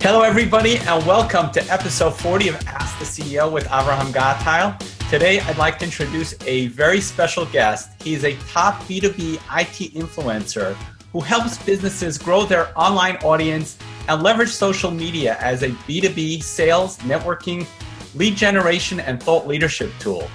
Hello, everybody, and welcome to episode 40 of Ask the CEO with Avrohom. Today, I'd like to introduce a very special guest. He is a top B2B IT influencer who helps businesses grow their online audience and leverage social media as a B2B sales, networking, lead generation, and thought leadership tool.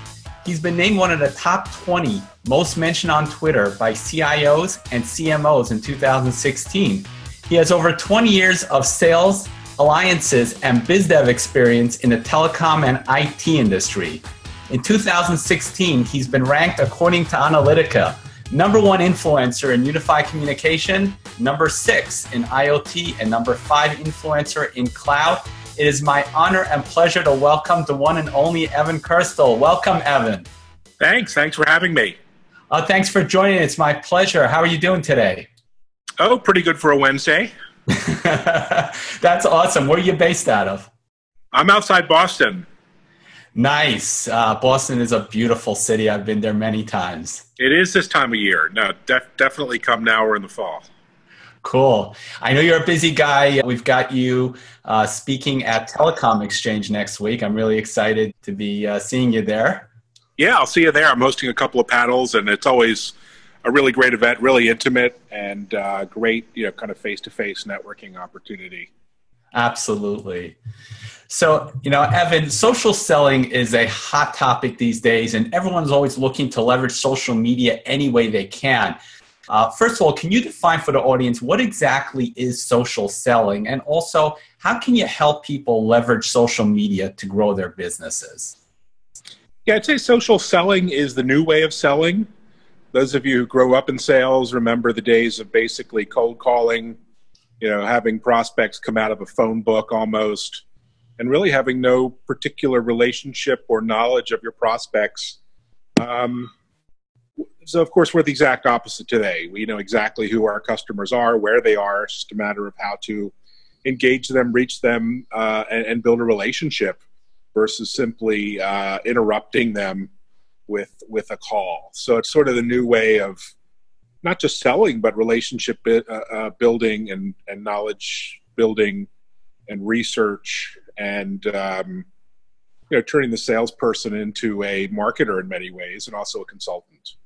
He's been named one of the top 20 most mentioned on Twitter by CIOs and CMOs in 2016. He has over 20 years of sales, alliances, and Biz Dev experience in the telecom and IT industry. In 2016, he's been ranked, according to Analytica, #1 influencer in unified communication, #6 in IoT, and #5 influencer in cloud. It is my honor and pleasure to welcome the one and only Evan Kirstel. Welcome, Evan. Thanks for having me. Thanks for joining. It's my pleasure. How are you doing today? Oh, pretty good for a Wednesday. That's awesome. Where are you based out of? I'm outside Boston. Nice. Boston is a beautiful city. I've been there many times. It is this time of year. No, definitely come now or in the fall. Cool. I know you're a busy guy. We've got you speaking at Telecom Exchange next week. I'm really excited to be seeing you there. Yeah, I'll see you there. I'm hosting a couple of panels, and it's always a really great event, really intimate, and great, kind of face-to-face networking opportunity. Absolutely. So, Evan, social selling is a hot topic these days, and everyone's always looking to leverage social media any way they can. First of all, can you define for the audience what exactly is social selling? And also, how can you help people leverage social media to grow their businesses? Yeah, I'd say social selling is the new way of selling. Those of you who grew up in sales remember the days of basically cold calling, having prospects come out of a phone book almost, and really having no particular relationship or knowledge of your prospects. So, of course, we're the exact opposite today. We know exactly who our customers are, where they are. It's just a matter of how to engage them, reach them, and build a relationship versus simply interrupting them with a call. So it's sort of the new way of not just selling, but relationship building and knowledge building and research and turning the salesperson into a marketer in many ways and also a consultant.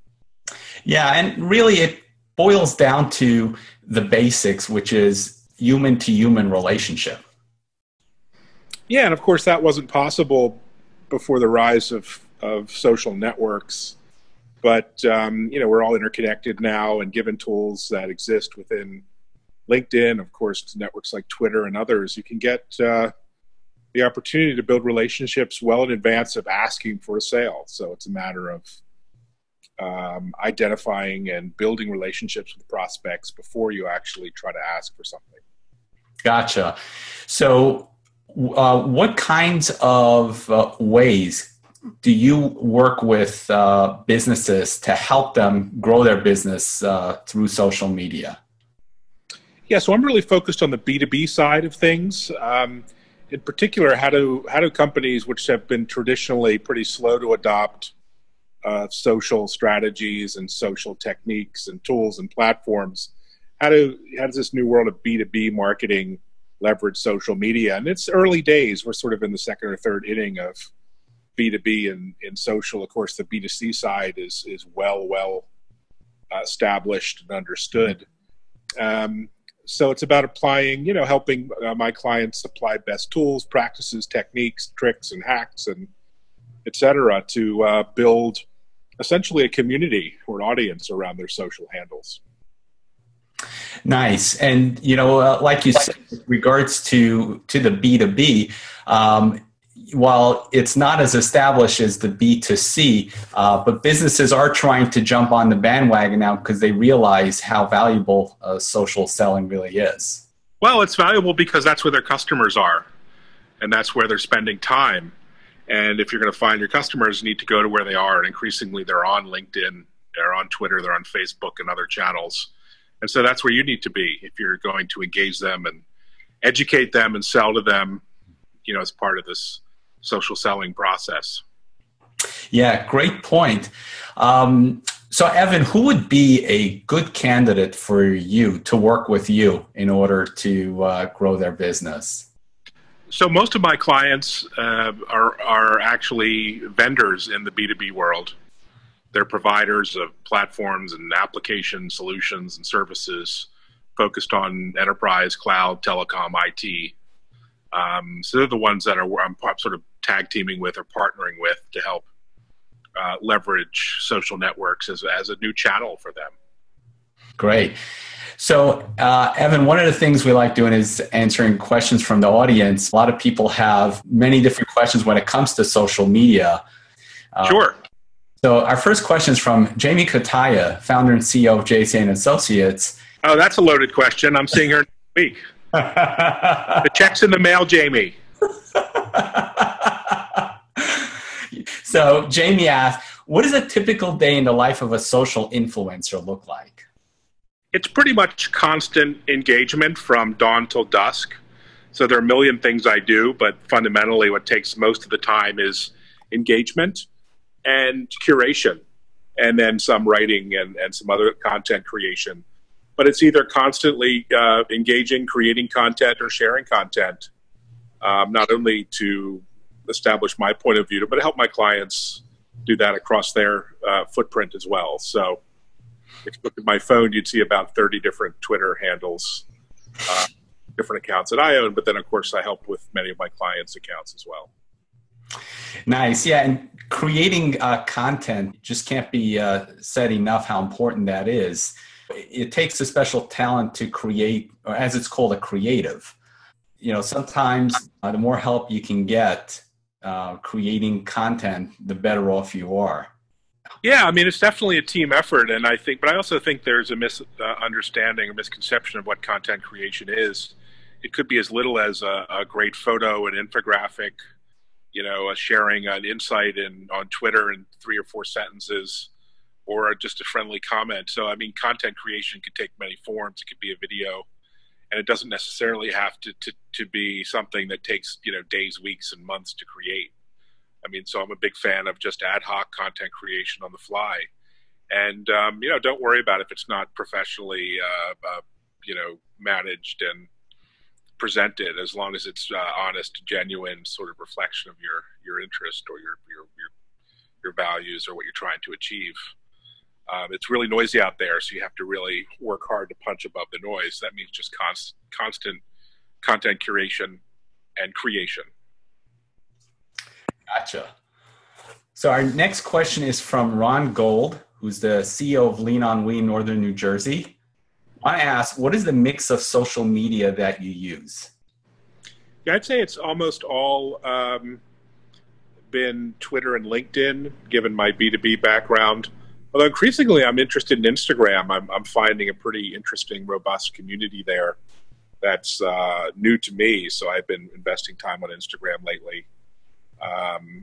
Yeah, and really it boils down to the basics, which is human-to-human relationship. Yeah, and of course that wasn't possible before the rise of social networks, but we're all interconnected now, and given tools that exist within LinkedIn, of course, networks like Twitter and others, you can get the opportunity to build relationships well in advance of asking for a sale. So it's a matter of identifying and building relationships with prospects before you actually try to ask for something. Gotcha. So what kinds of ways do you work with businesses to help them grow their business through social media? Yeah, so I'm really focused on the B2B side of things. In particular, how do companies which have been traditionally pretty slow to adopt social strategies and social techniques and tools and platforms, how does this new world of B2B marketing leverage social media? And it's early days. We're sort of in the second or third inning of B2B in social. Of course, the B2C side is well established and understood. So it's about applying, helping my clients apply best tools, practices, techniques, tricks, and hacks, and et cetera, to build essentially a community or an audience around their social handles. Nice. And, like you said, with regards to the B2B, while it's not as established as the B2C, but businesses are trying to jump on the bandwagon now because they realize how valuable social selling really is. Well, it's valuable because that's where their customers are, and that's where they're spending time. And if you're going to find your customers, you need to go to where they are, and increasingly they're on LinkedIn, they're on Twitter, they're on Facebook and other channels. And so that's where you need to be if you're going to engage them and educate them and sell to them, as part of this social selling process. Yeah, great point. So Evan, who would be a good candidate for you to work with you in order to grow their business? So most of my clients are actually vendors in the B2B world. They're providers of platforms and application solutions and services focused on enterprise, cloud, telecom, IT. So they're the ones that I'm sort of tag teaming with or partnering with to help leverage social networks as a new channel for them. Great. So, Evan, one of the things we like doing is answering questions from the audience. A lot of people have many different questions when it comes to social media. Sure. So our first question is from Jamie Kataya, founder and CEO of JC and Associates. Oh, that's a loaded question. I'm seeing her next week. The check's in the mail, Jamie. So Jamie asked, what does a typical day in the life of a social influencer look like? It's pretty much constant engagement from dawn till dusk. So there are a million things I do, but fundamentally what takes most of the time is engagement and curation, and then some writing and some other content creation. But it's either constantly engaging, creating content, or sharing content, not only to establish my point of view, but to help my clients do that across their footprint as well. So if you look at my phone, you'd see about 30 different Twitter handles, different accounts that I own, but then of course I help with many of my clients' accounts as well. Nice. Yeah. And creating content just can't be said enough how important that is. It takes a special talent to create, or as it's called, a creative. You know, sometimes the more help you can get creating content, the better off you are. Yeah, I mean, it's definitely a team effort, and but I also think there's a misunderstanding or misconception of what content creation is. It could be as little as a great photo, an infographic, you know, sharing an insight on Twitter in 3 or 4 sentences, or just a friendly comment. So, I mean, content creation could take many forms. It could be a video, and it doesn't necessarily have to be something that takes, you know, days, weeks, and months to create. I mean, so I'm a big fan of just ad hoc content creation on the fly. And, you know, don't worry about if it's not professionally, you know, managed and presented, as long as it's honest, genuine sort of reflection of your interest or your values or what you're trying to achieve. It's really noisy out there, so you have to really work hard to punch above the noise. That means just constant content curation and creation. Gotcha. So our next question is from Ron Gold, who's the CEO of Lean on We, Northern New Jersey. I ask, what is the mix of social media that you use? Yeah, I'd say it's almost all been Twitter and LinkedIn, given my B2B background. Although increasingly I'm interested in Instagram. I'm finding a pretty interesting, robust community there that's new to me. So I've been investing time on Instagram lately.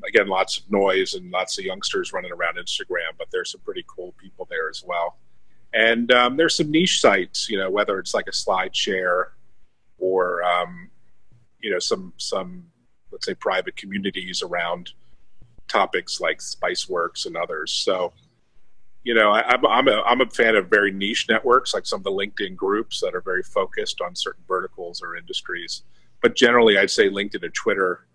Again, lots of noise and lots of youngsters running around Instagram, but there's some pretty cool people there as well. And there's some niche sites, you know, whether it's like a SlideShare or, you know, some let's say private communities around topics like Spiceworks and others. So, you know, I'm a fan of very niche networks, like some of the LinkedIn groups that are very focused on certain verticals or industries. But generally, I'd say LinkedIn and Twitter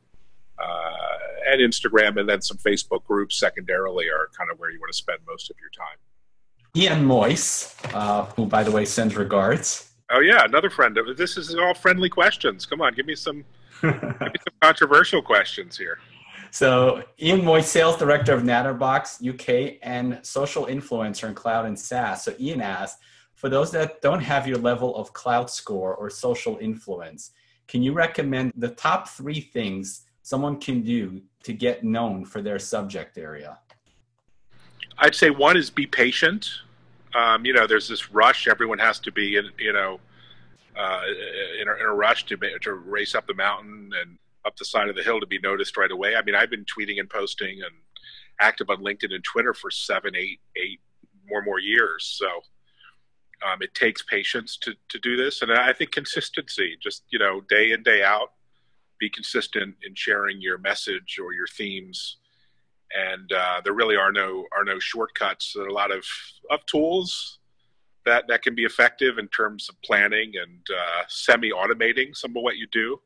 and Instagram, and then some Facebook groups secondarily, are kind of where you want to spend most of your time. Ian Moyce, who, by the way, sends regards. Oh, yeah, another friend. This is all friendly questions. Come on, give me some controversial questions here. So Ian Moyce, Sales Director of Natterbox UK and social influencer in cloud and SaaS. So Ian asked, for those that don't have your level of CloudScore or social influence, can you recommend the top 3 things someone can do to get known for their subject area? I'd say one is be patient. You know, there's this rush. Everyone has to be, in a rush to race up the mountain and up the side of the hill to be noticed right away. I mean, I've been tweeting and posting and active on LinkedIn and Twitter for 7, 8 more years. So it takes patience to do this. And I think consistency, just, you know, day in, day out, be consistent in sharing your message or your themes. And there really are no shortcuts. There are a lot of tools that can be effective in terms of planning and semi-automating some of what you do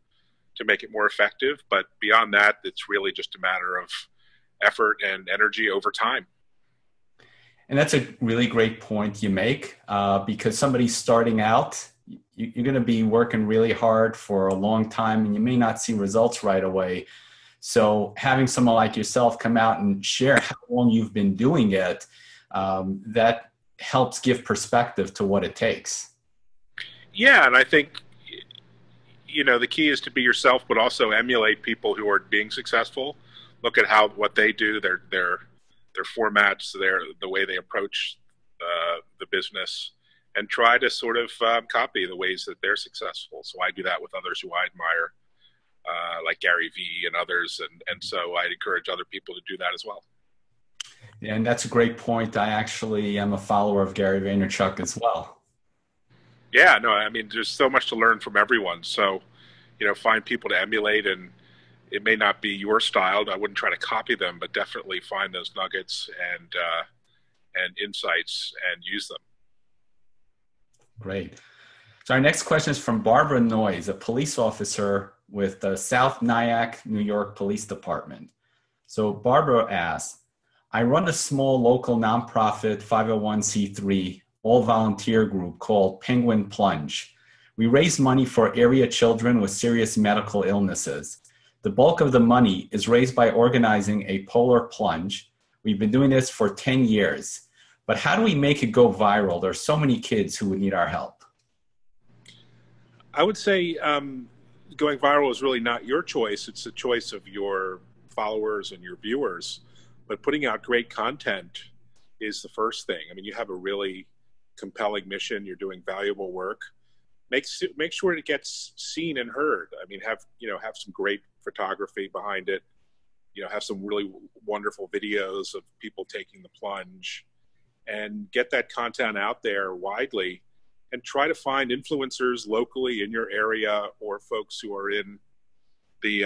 to make it more effective. But beyond that, it's really just a matter of effort and energy over time. And that's a really great point you make, because somebody starting out, you're going to be working really hard for a long time and you may not see results right away. So having someone like yourself come out and share how long you've been doing it, that helps give perspective to what it takes. Yeah, and I think, the key is to be yourself, but also emulate people who are being successful. Look at what they do, their formats, the way they approach the business, and try to sort of copy the ways that they're successful. So I do that with others who I admire, like Gary Vee and others, and so I'd encourage other people to do that as well. Yeah, and that's a great point. I actually am a follower of Gary Vaynerchuk as well. Yeah, no, I mean, there's so much to learn from everyone. So, find people to emulate, and it may not be your style. I wouldn't try to copy them, but definitely find those nuggets and insights and use them. Great. So our next question is from Barbara Noyes, a police officer with the South Nyack, New York Police Department. So Barbara asks, I run a small local nonprofit 501c3 all-volunteer group called Penguin Plunge. We raise money for area children with serious medical illnesses. The bulk of the money is raised by organizing a polar plunge. We've been doing this for 10 years. But how do we make it go viral? There are so many kids who would need our help. I would say going viral is really not your choice. It's the choice of your followers and your viewers. But putting out great content is the first thing. I mean, you have a really compelling mission. You're doing valuable work. Make sure it gets seen and heard. I mean, have some great photography behind it. Have some really wonderful videos of people taking the plunge, and get that content out there widely. And try to find influencers locally in your area or folks who are in the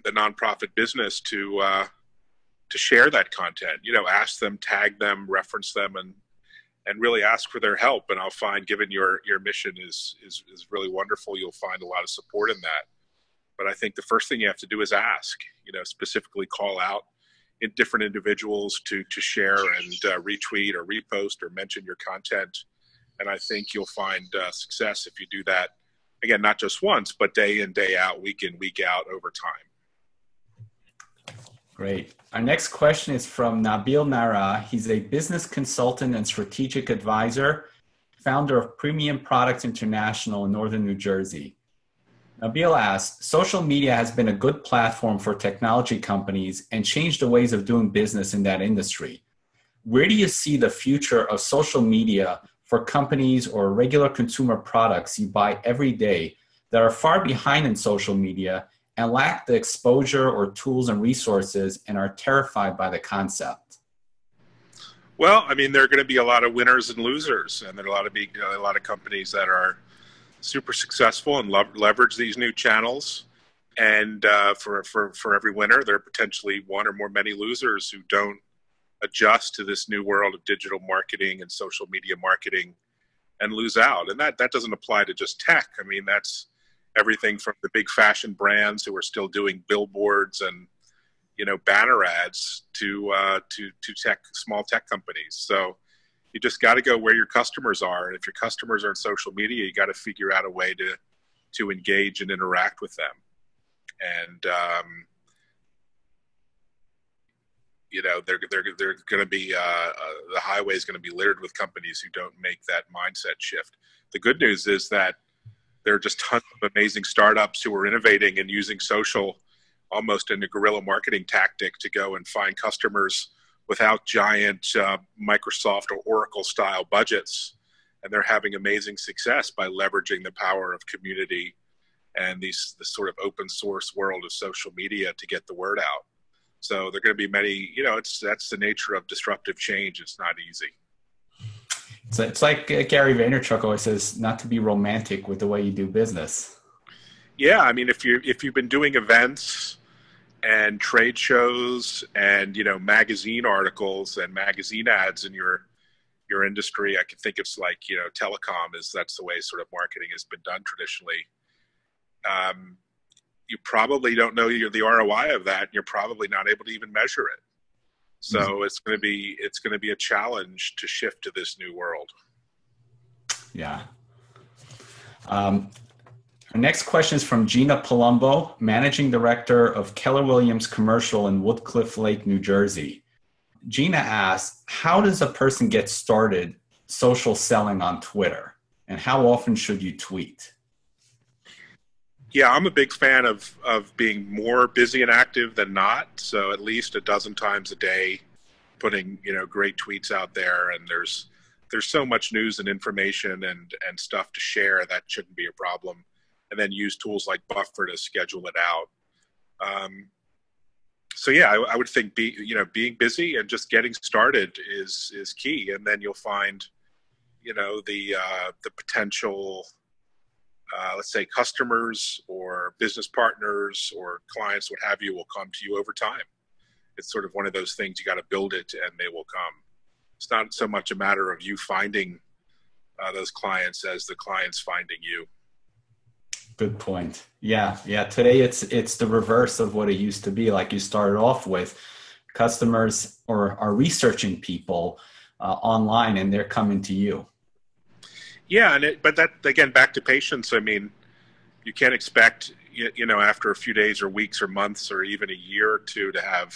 nonprofit business to share that content. Ask them, tag them, reference them, and really ask for their help. And I'll find, given your mission is really wonderful, you'll find a lot of support in that. But I think the first thing you have to do is ask. Specifically call out in different individuals to share and retweet or repost or mention your content. And I think you'll find success if you do that, again, not just once, but day in, day out, week in, week out, over time. Great. Our next question is from Nabil Nara. He's a business consultant and strategic advisor, founder of Premium Products International in Northern New Jersey. Nabil asks, social media has been a good platform for technology companies and changed the ways of doing business in that industry. Where do you see the future of social media for companies or regular consumer products you buy every day that are far behind in social media and lack the exposure or tools and resources and are terrified by the concept? Well, I mean, there are going to be a lot of winners and losers, and there are a lot of companies that are super successful and leverage these new channels. And for every winner, there are potentially one or more many losers who don't adjust to this new world of digital marketing and social media marketing and lose out. And that doesn't apply to just tech. I mean, that's everything from the big fashion brands who are still doing billboards and banner ads to small tech companies. So you just got to go where your customers are, and if your customers are in social media, you got to figure out a way to engage and interact with them. And they're going to be the highway is going to be littered with companies who don't make that mindset shift. The good news is that there are just tons of amazing startups who are innovating and using social almost in a guerrilla marketing tactic to go and find customers without giant Microsoft or Oracle style budgets. And they're having amazing success by leveraging the power of community and this sort of open source world of social media to get the word out. So there are going to be many, that's the nature of disruptive change. It's not easy. So it's like Gary Vaynerchuk always says, not to be romantic with the way you do business. Yeah, I mean, if you've been doing events and trade shows and magazine articles and magazine ads in your industry, I can think it's like telecom that's the way sort of marketing has been done traditionally. you probably don't know the ROI of that. And you're probably not able to even measure it. So it's going to be a challenge to shift to this new world. Yeah. Our next question is from Gina Palumbo, Managing Director of Keller Williams Commercial in Woodcliff Lake, New Jersey. Gina asks, how does a person get started social selling on Twitter? And how often should you tweet? Yeah, I'm a big fan of being more busy and active than not. So at least a dozen times a day, putting, great tweets out there. And there's so much news and information and stuff to share that shouldn't be a problem. And then use tools like Buffer to schedule it out. So yeah, I would think being busy and just getting started is key. And then you'll find, the potential, let's say customers or business partners or clients, what have you, will come to you over time. It's sort of one of those things, you got to build it and they will come. It's not so much a matter of you finding those clients as the clients finding you. Good point. Yeah. Today it's the reverse of what it used to be. Like you started off with, customers are researching people online and they're coming to you. Yeah, but that, again, back to patience. I mean, you can't expect, after a few days or weeks or months or even a year or two to have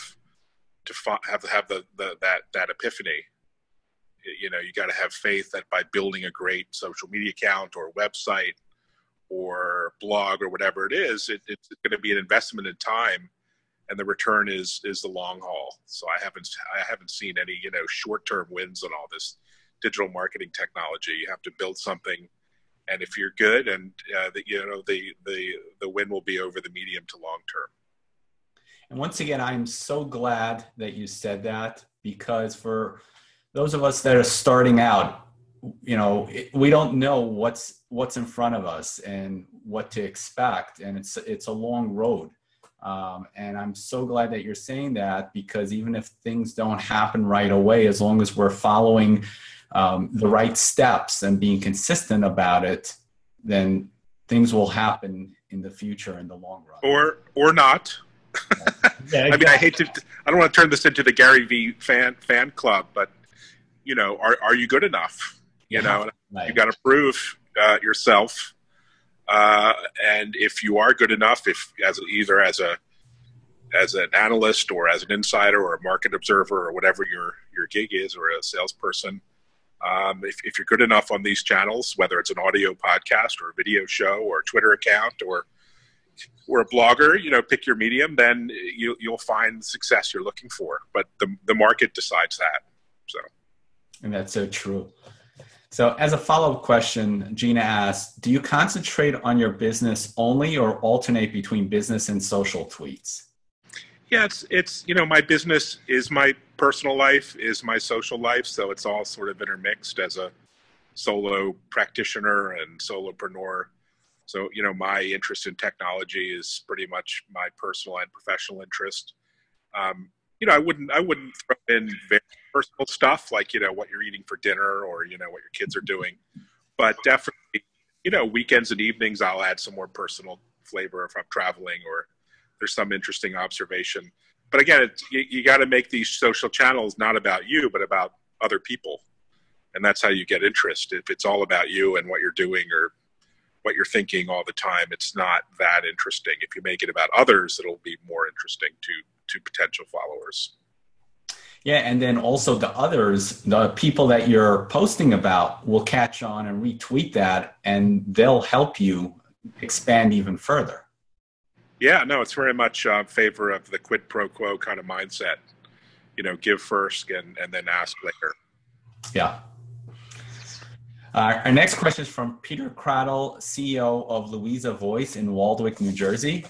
that epiphany. You got to have faith that by building a great social media account or website or blog or whatever it is, it's going to be an investment in time, and the return is the long haul. So I haven't seen any short-term wins on all this digital marketing technology. You have to build something, and if you're good, and the win will be over the medium to long term. And once again, I'm so glad that you said that, because for those of us that are starting out, we don't know what's in front of us and what to expect, and it's a long road. And I'm so glad that you're saying that, because even if things don't happen right away, as long as we're following the right steps and being consistent about it, then things will happen in the future in the long run. Or not. Yeah, exactly. I mean, I don't want to turn this into the Gary V fan club, but are you good enough? Right. You got to prove yourself. And if you are good enough, either as an analyst or as an insider or a market observer or whatever your gig is, or a salesperson, if you're good enough on these channels, whether it's an audio podcast or a video show or a Twitter account or a blogger, pick your medium, then you'll find the success you're looking for. But the market decides that. So, and that's so true. So as a follow-up question, Gina asked, do you concentrate on your business only or alternate between business and social tweets? Yeah, it's my business is my personal life, is my social life. So it's all sort of intermixed as a solo practitioner and solopreneur. So, my interest in technology is pretty much my personal and professional interest. I wouldn't throw in very personal stuff like, what you're eating for dinner or, what your kids are doing. But definitely, weekends and evenings, I'll add some more personal flavor if I'm traveling or there's some interesting observation. But again, you got to make these social channels not about you, but about other people. And that's how you get interest. If it's all about you and what you're doing or what you're thinking all the time, it's not that interesting. If you make it about others, it'll be more interesting to potential followers. Yeah, and then also the others, the people that you're posting about will catch on and retweet that, and they'll help you expand even further. Yeah, no, it's very much in favor of the quid pro quo kind of mindset. Give first and then ask later. Yeah. Our next question is from Peter Cradle, CEO of Louisa Voice in Waldwick, New Jersey.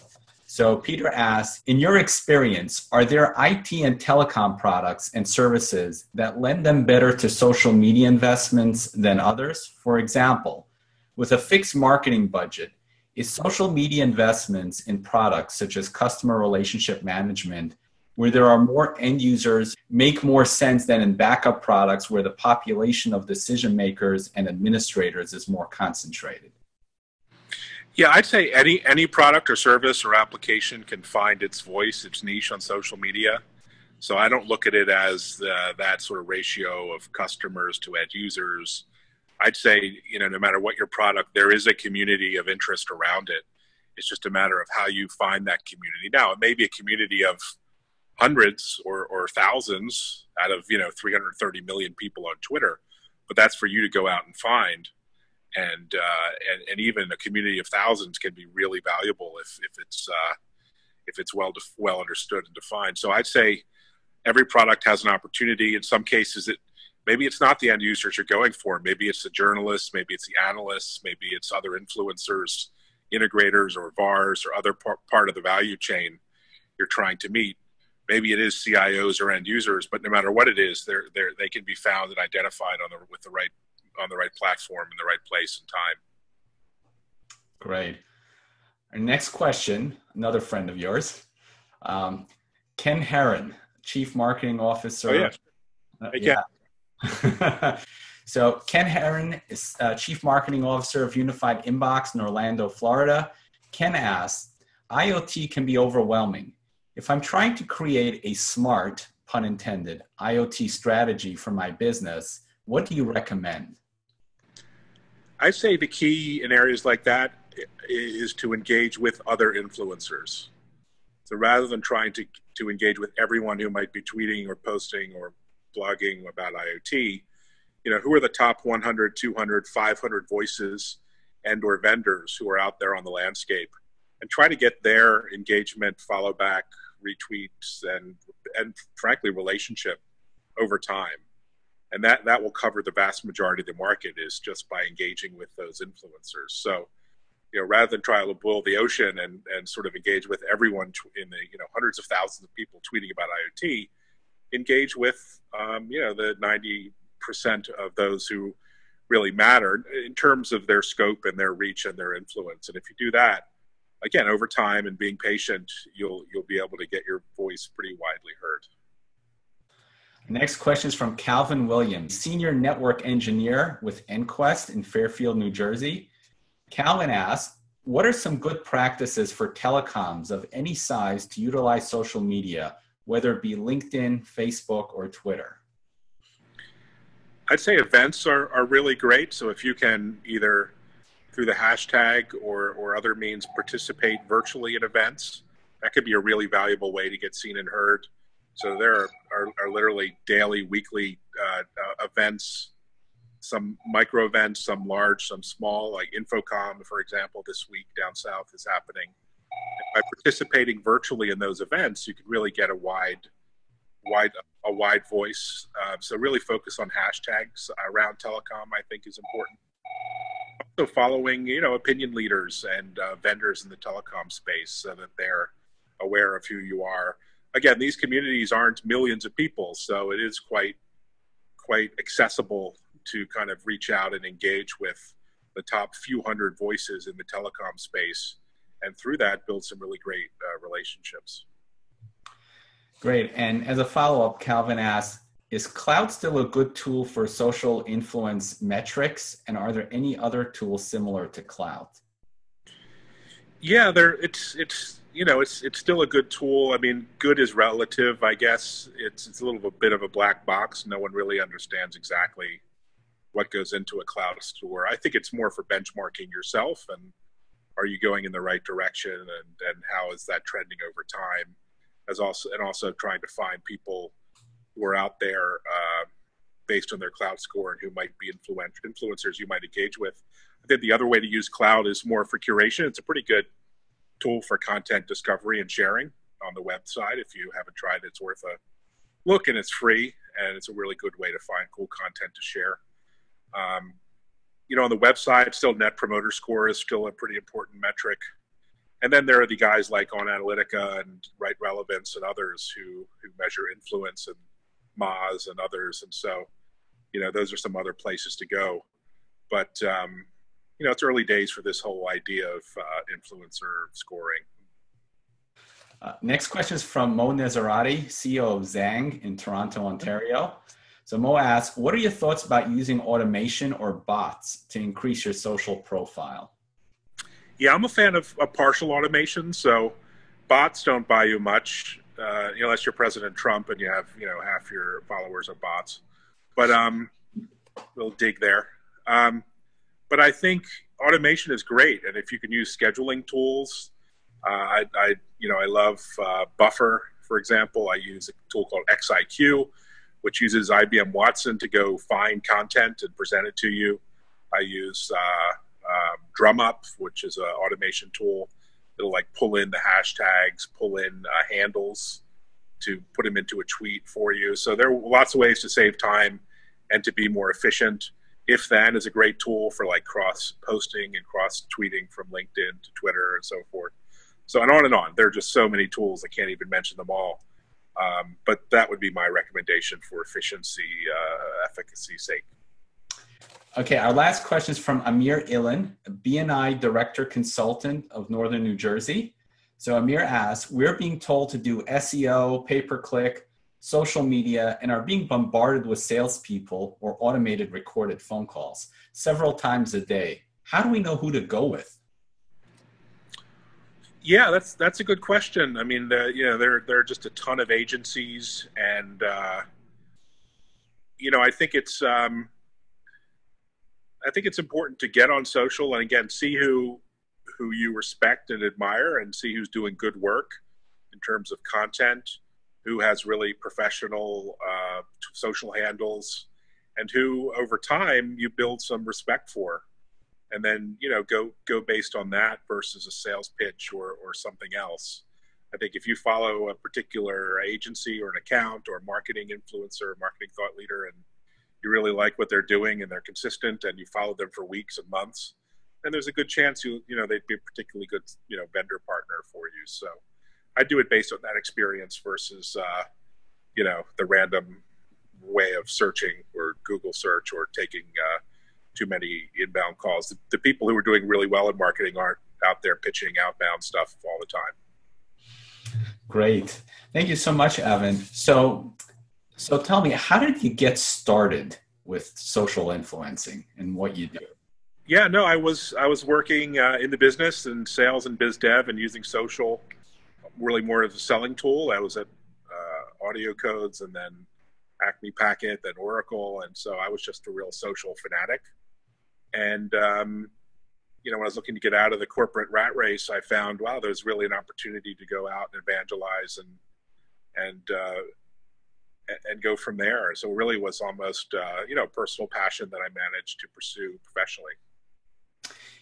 So Peter asks, in your experience, are there IT and telecom products and services that lend them better to social media investments than others? For example, with a fixed marketing budget, is social media investments in products such as customer relationship management, where there are more end users, make more sense than in backup products where the population of decision makers and administrators is more concentrated? Yeah, I'd say any product or service or application can find its voice, its niche on social media. So I don't look at it as that sort of ratio of customers to end users. I'd say, no matter what your product, there is a community of interest around it. It's just a matter of how you find that community. Now, it may be a community of hundreds or thousands out of 330 million people on Twitter, but that's for you to go out and find. And even a community of thousands can be really valuable if it's well understood and defined. So I'd say every product has an opportunity. In some cases, maybe it's not the end users you're going for. Maybe it's the journalists, maybe it's the analysts, maybe it's other influencers, integrators, or VARs, or other part of the value chain you're trying to meet. Maybe it is CIOs or end users, but no matter what it is, they can be found and identified on the right platform in the right place and time. Great. Our next question, another friend of yours, Ken Herron, Chief Marketing Officer. Oh, yeah. Yeah. So Ken Herron is Chief Marketing Officer of Unified Inbox in Orlando, Florida. Ken asks, IoT can be overwhelming. If I'm trying to create a smart, pun intended, IoT strategy for my business, what do you recommend? I say the key in areas like that is to engage with other influencers. So rather than trying to engage with everyone who might be tweeting or posting or blogging about IoT, who are the top 100, 200, 500 voices and or vendors who are out there on the landscape, and try to get their engagement, follow back, retweets, and frankly, relationship over time. And that will cover the vast majority of the market, is just by engaging with those influencers. So, rather than try to boil the ocean and sort of engage with everyone in the hundreds of thousands of people tweeting about IoT, engage with the 90% of those who really matter in terms of their scope and their reach and their influence. And if you do that, again, over time and being patient, you'll be able to get your voice pretty widely heard. Next question is from Calvin Williams, Senior Network Engineer with Enquest in Fairfield, New Jersey. Calvin asks, what are some good practices for telecoms of any size to utilize social media, whether it be LinkedIn, Facebook, or Twitter? I'd say events are really great. So if you can either through the hashtag or other means participate virtually in events, that could be a really valuable way to get seen and heard. So there are literally daily, weekly events, some micro events, some large, some small, like Infocom, for example, this week down south is happening. And by participating virtually in those events, you can really get a wide voice. So really focus on hashtags around telecom, I think, is important. Also following, opinion leaders and vendors in the telecom space so that they're aware of who you are. Again, these communities aren't millions of people, so it is quite accessible to kind of reach out and engage with the top few hundred voices in the telecom space, and through that build some really great relationships. Great. And as a follow-up, Calvin asks, is Cloud still a good tool for social influence metrics? And are there any other tools similar to Cloud? Yeah, it's still a good tool. I mean, good is relative, I guess. It's a little bit of a black box. No one really understands exactly what goes into a cloud store. I think it's more for benchmarking yourself, and are you going in the right direction, and how is that trending over time? Also trying to find people who are out there based on their CloudScore and who might be influencers you might engage with. I think the other way to use cloud is more for curation. It's a pretty good tool for content discovery and sharing on the website. If you haven't tried it, it's worth a look, and it's free, and it's a really good way to find cool content to share. On the website, still Net Promoter Score is still a pretty important metric. And then there are the guys like On Analytica and Right Relevance and others who measure influence, and Moz and others. And so, those are some other places to go. But, it's early days for this whole idea of influencer scoring. Next question is from Mo Nezarati, CEO of Zang in Toronto, Ontario. So Mo asks, what are your thoughts about using automation or bots to increase your social profile? Yeah, I'm a fan of partial automation. So bots don't buy you much, unless you're President Trump and you have, half your followers are bots. But we'll dig there. But I think automation is great, and if you can use scheduling tools, I love Buffer, for example. I use a tool called XIQ, which uses IBM Watson to go find content and present it to you. I use DrumUp, which is an automation tool. It'll like pull in the hashtags, pull in handles to put them into a tweet for you. So there are lots of ways to save time and to be more efficient. If Then is a great tool for like cross posting and cross tweeting from LinkedIn to Twitter and so forth. So and on and on. There are just so many tools. I can't even mention them all. But that would be my recommendation for efficiency, efficacy's sake. Okay, our last question is from Amir Ilan, a B&I Director Consultant of Northern New Jersey. So Amir asks, we're being told to do SEO, pay-per-click, social media, and are being bombarded with salespeople or automated recorded phone calls several times a day. How do we know who to go with? Yeah, that's a good question. I mean, there are just a ton of agencies, and I think it's important to get on social and again see who you respect and admire, and see who's doing good work in terms of content, who has really professional social handles, and who over time you build some respect for. And then, go based on that versus a sales pitch or something else. I think if you follow a particular agency or an account or marketing influencer, marketing thought leader, and you really like what they're doing and they're consistent and you follow them for weeks and months, then there's a good chance they'd be a particularly good, vendor partner for you. So I do it based on that experience versus, the random way of searching or Google search or taking, too many inbound calls. The people who are doing really well in marketing aren't out there pitching outbound stuff all the time. Great. Thank you so much, Evan. So tell me, how did you get started with social influencing and what you do? Yeah, no, I was working in the business and sales and biz dev and using social really more as a selling tool. I was at Audio Codes and then Acme Packet, then Oracle. And so I was just a real social fanatic. And, when I was looking to get out of the corporate rat race, I found, wow, there's really an opportunity to go out and evangelize and go from there. So it really was almost, personal passion that I managed to pursue professionally.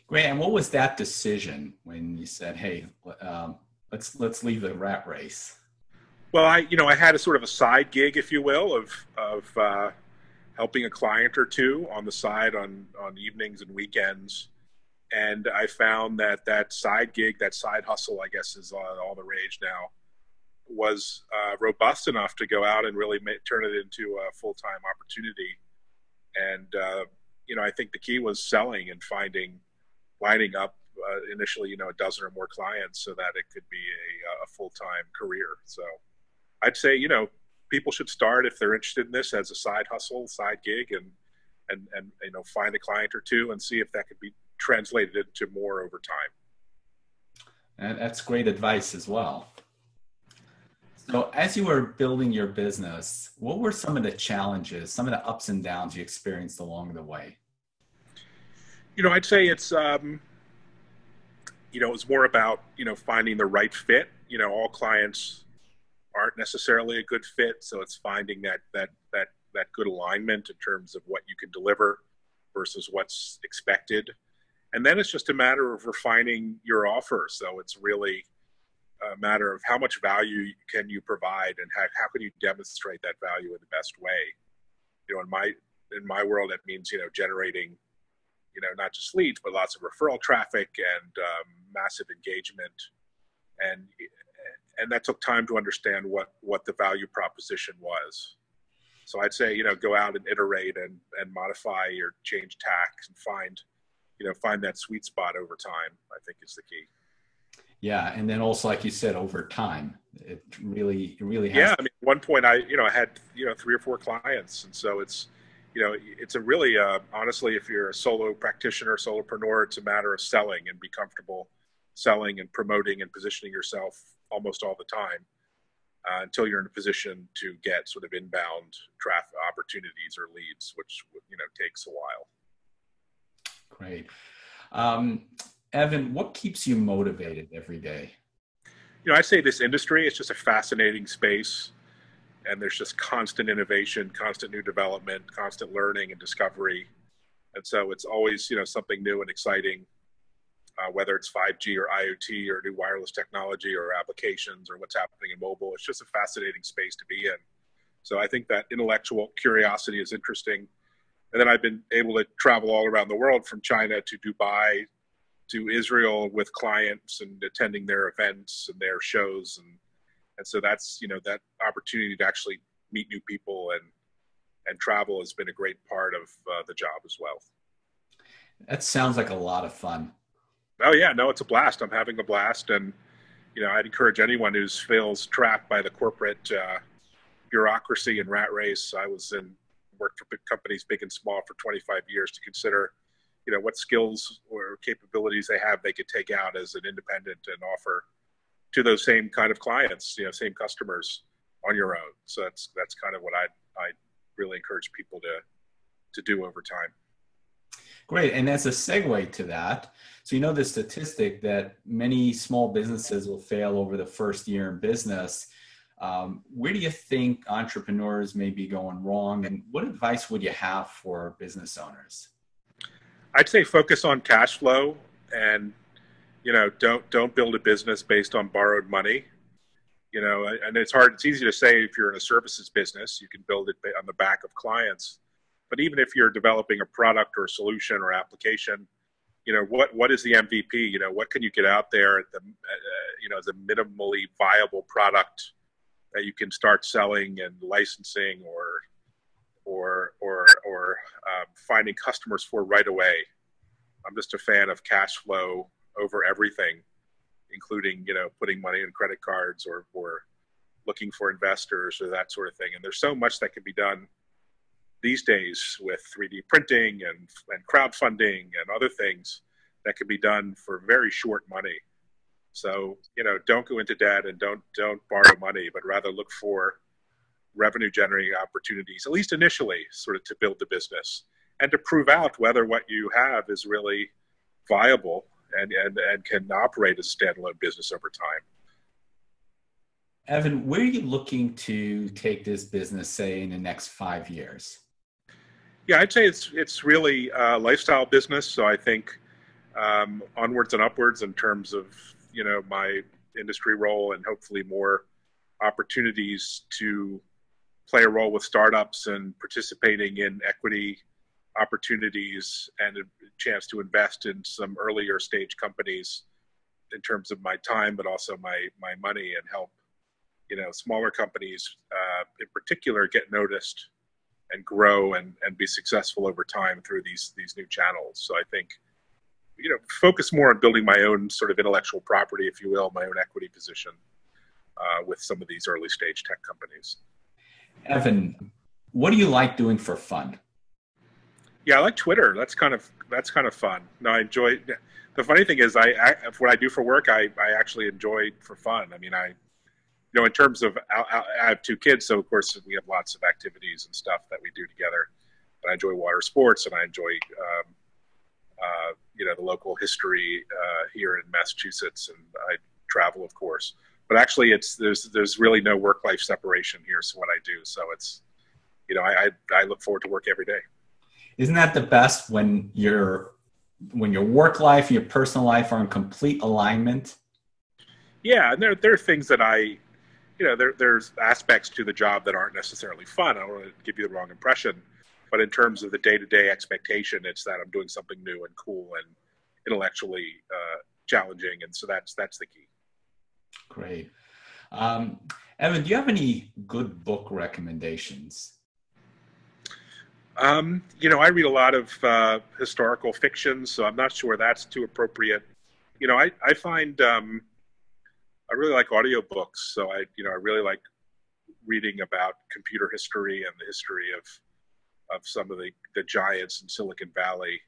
Great. And what was that decision when you said, hey, let's leave the rat race? Well, I had a sort of a side gig, if you will, of helping a client or two on the side on evenings and weekends. And I found that side gig, that side hustle, I guess is all the rage now, was robust enough to go out and really turn it into a full-time opportunity. And, I think the key was selling and lining up initially, a dozen or more clients so that it could be a full-time career. So I'd say, people should start if they're interested in this as a side hustle, side gig, and find a client or two and see if that could be translated into more over time. And that's great advice as well. So as you were building your business, what were some of the challenges, some of the ups and downs you experienced along the way? I'd say it's, it was more about, finding the right fit. All clients aren't necessarily a good fit. So it's finding that good alignment in terms of what you can deliver versus what's expected. And then it's just a matter of refining your offer. So it's really a matter of how much value can you provide and how can you demonstrate that value in the best way. In my world, that means, generating, not just leads, but lots of referral traffic and massive engagement. And that took time to understand what the value proposition was. So I'd say, go out and iterate and modify or change tacks and find that sweet spot over time, I think is the key. Yeah. And then also, like you said, over time, it really has. Yeah. I mean, at one point I had, 3 or 4 clients. And so it's, it's a really, honestly, if you're a solo practitioner, solopreneur, it's a matter of selling and be comfortable selling and promoting and positioning yourself almost all the time until you're in a position to get sort of inbound traffic opportunities or leads, which, takes a while. Great. Evan, what keeps you motivated every day? I say this industry, it's just a fascinating space. And there's just constant innovation, constant new development, constant learning and discovery. And so it's always, something new and exciting, whether it's 5G or IoT or new wireless technology or applications or what's happening in mobile. It's just a fascinating space to be in. So I think that intellectual curiosity is interesting. And then I've been able to travel all around the world, from China to Dubai to Israel, with clients and attending their events and their shows. And so that's, that opportunity to actually meet new people and travel has been a great part of the job as well. That sounds like a lot of fun. Oh yeah, no, it's a blast. I'm having a blast. And, I'd encourage anyone who feels trapped by the corporate bureaucracy and rat race. I worked for big companies, big and small, for 25 years, to consider, what skills or capabilities they have they could take out as an independent and offer to those same kind of clients, same customers on your own. So that's kind of what I really encourage people to do over time. Great. And as a segue to that, so the statistic that many small businesses will fail over the first year in business. Where do you think entrepreneurs may be going wrong, and what advice would you have for business owners? I'd say focus on cash flow, and don't build a business based on borrowed money. And it's easy to say if you're in a services business, you can build it on the back of clients. But even if you're developing a product or a solution or application, what is the MVP? What can you get out there at as a minimally viable product that you can start selling and licensing or finding customers for right away. I'm just a fan of cash flow over everything, including, putting money in credit cards or looking for investors or that sort of thing. And there's so much that can be done these days with 3D printing and crowdfunding and other things that can be done for very short money. So, don't go into debt and don't borrow money, but rather look for revenue generating opportunities, at least initially, sort of to build the business and to prove out whether what you have is really viable and can operate as a standalone business over time. Evan, where are you looking to take this business, say, in the next 5 years? Yeah, I'd say it's really a lifestyle business. So I think onwards and upwards in terms of, my industry role, and hopefully more opportunities to play a role with startups and participating in equity opportunities and a chance to invest in some earlier stage companies in terms of my time, but also my money, and help, smaller companies in particular get noticed and grow and be successful over time through these new channels. So I think, focus more on building my own sort of intellectual property, if you will, my own equity position with some of these early stage tech companies. Evan, what do you like doing for fun? Yeah, I like Twitter. That's kind of fun. No, I enjoy. The funny thing is, what I do for work, I actually enjoy for fun. I mean, in terms of, I have 2 kids, so of course we have lots of activities and stuff that we do together. But I enjoy water sports, and I enjoy, the local history here in Massachusetts, and I travel, of course. But actually, there's really no work-life separation here. So what I do, so it's, I look forward to work every day. Isn't that the best when your work life, your personal life are in complete alignment? Yeah, and there are things that there's aspects to the job that aren't necessarily fun. I don't want to give you the wrong impression, but in terms of the day-to-day expectation, it's that I'm doing something new and cool and intellectually challenging, and so that's the key. Great. Evan, do you have any good book recommendations? I read a lot of historical fiction, so I'm not sure that's too appropriate. I find I really like audiobooks, so I really like reading about computer history and the history some of the giants in Silicon Valley.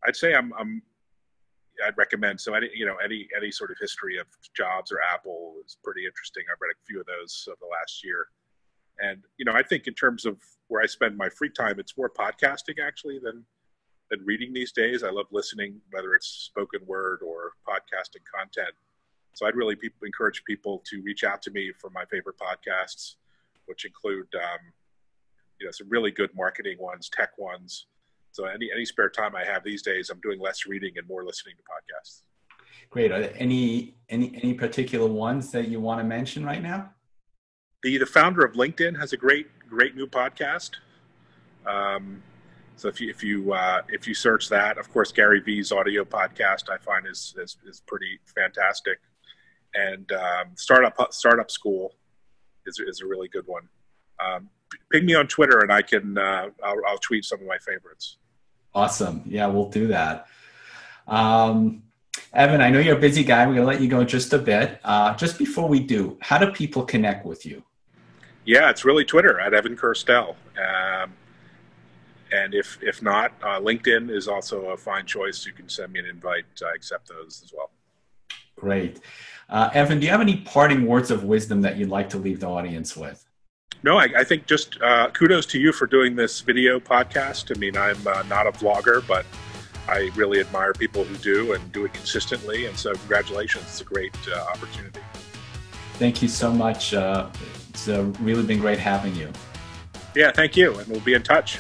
I'd say I'd recommend, so any sort of history of Jobs or Apple is pretty interesting. I've read a few of those over the last year. And, I think in terms of where I spend my free time, it's more podcasting actually than reading these days. I love listening, whether it's spoken word or podcasting content. So I'd really encourage people to reach out to me for my favorite podcasts, which include, some really good marketing ones, tech ones. So any spare time I have these days, I'm doing less reading and more listening to podcasts. Great. Are there any particular ones that you want to mention right now? The founder of LinkedIn has a great new podcast. So if you search that, of course, Gary Vee's audio podcast I find is pretty fantastic, and Startup School is a really good one. Ping me on Twitter and I can I'll tweet some of my favorites. Awesome. Yeah, we'll do that. Evan, I know you're a busy guy. We're going to let you go just a bit. Just before we do, how do people connect with you? Yeah, it's really Twitter at Evan Kirstel. And if not, LinkedIn is also a fine choice. You can send me an invite. I accept those as well. Great. Evan, do you have any parting words of wisdom that you'd like to leave the audience with? No, I think just kudos to you for doing this video podcast. I mean, I'm not a vlogger, but I really admire people who do and do it consistently. And so congratulations. It's a great opportunity. Thank you so much. It's really been great having you. Yeah, thank you. And we'll be in touch.